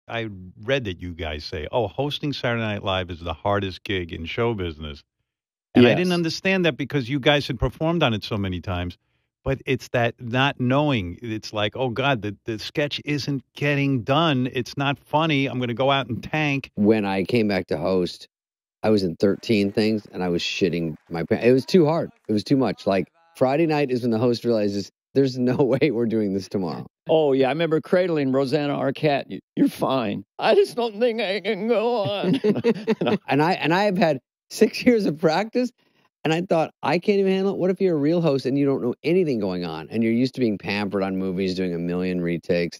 I read that you guys say, oh, hosting Saturday Night Live is the hardest gig in show business. And I didn't understand that because you guys had performed on it so many times. But it's that not knowing. It's like, oh, God, the sketch isn't getting done. It's not funny. I'm going to go out and tank. When I came back to host, I was in 13 things, and I was shitting my pants. It was too hard. It was too much. Like, Friday night is when the host realizes, there's no way we're doing this tomorrow. Oh, yeah. I remember cradling Rosanna Arquette. You're fine. I just don't think I can go on. and I have had 6 years of practice. And I thought, I can't even handle it. What if you're a real host and you don't know anything going on? And you're used to being pampered on movies, doing a million retakes.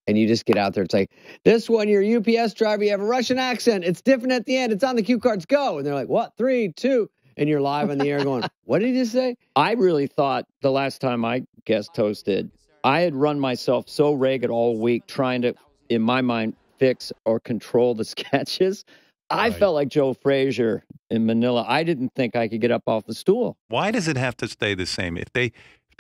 And you just get out there. It's like, this one, you're a UPS driver. You have a Russian accent. It's different at the end. It's on the cue cards. Go. And they're like, what? 3, 2. And you're live on the air going, what did he just say? I really thought the last time I guest hosted, I had run myself so ragged all week trying to, in my mind, fix or control the sketches. I felt like Joe Frazier in Manila. I didn't think I could get up off the stool. Why does it have to stay the same? If they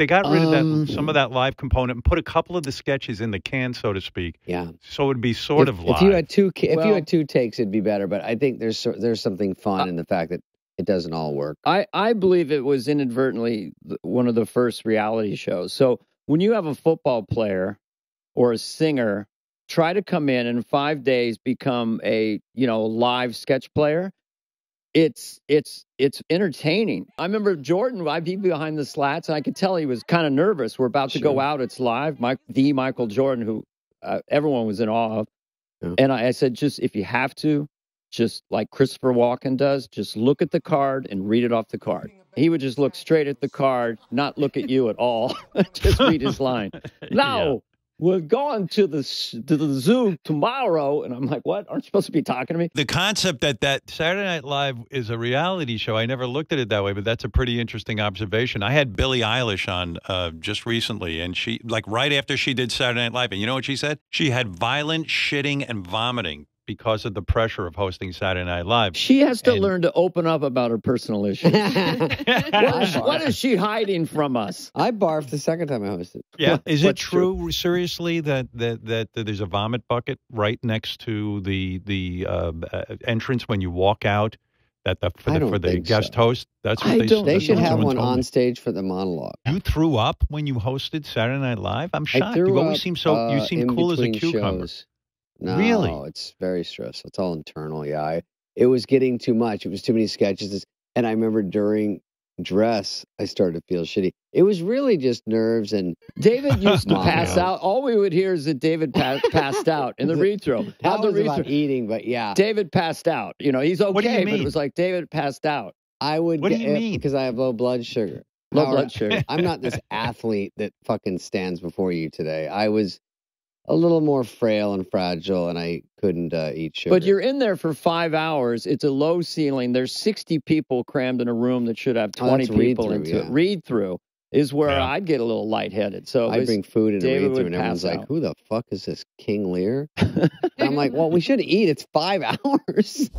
got rid of some of that live component and put a couple of the sketches in the can, so to speak, so it would be sort of live. If you had two takes, it'd be better. But I think there's something fun in the fact that it doesn't all work. I believe it was inadvertently one of the first reality shows. So when you have a football player or a singer try to come in 5 days become a live sketch player, it's entertaining. I remember Jordan, I'd be behind the slats, and I could tell he was kind of nervous. We're about to go out. It's live. The Michael Jordan, who everyone was in awe of. Yeah. And I said, just if you have to, just like Christopher Walken does, just look at the card and read it off the card. He would just look straight at the card, not look at you at all. Just read his line. Now, we're going to the zoo tomorrow. And I'm like, what? Aren't you supposed to be talking to me? The concept that Saturday Night Live is a reality show, I never looked at it that way, but that's a pretty interesting observation. I had Billie Eilish on just recently, and she, like right after she did Saturday Night Live, and you know what she said? She had violent shitting and vomiting because of the pressure of hosting Saturday Night Live. She has to learn to open up about her personal issues. What is she hiding from us? I barfed the second time I hosted. Yeah, is it true, seriously, that there's a vomit bucket right next to the entrance when you walk out? For the guest host, that's what they say. They should have one on stage for the monologue. You threw up when you hosted Saturday Night Live? I'm shocked. You always seem you seem cool as a cucumber. Shows. No, really? It's very stressful. It's all internal. Yeah, it was getting too much. It was too many sketches. And I remember during dress, I started to feel shitty. It was really just nerves. And David used to pass out. All we would hear is that David passed out in the read-through. That was about eating, but yeah. David passed out. He's okay, what do you mean? But it was like David passed out. What do you mean? Because I have low blood sugar. Blood sugar. I'm not this athlete that fucking stands before you today. I was a little more frail and fragile, and I couldn't eat sugar. But you're in there for 5 hours. It's a low ceiling. There's 60 people crammed in a room that should have 20 people into it. Read through is where I'd get a little lightheaded. So I bring food in a read through, and everyone's like, "Who the fuck is this King Lear?" And I'm like, "Well, we should eat. It's 5 hours."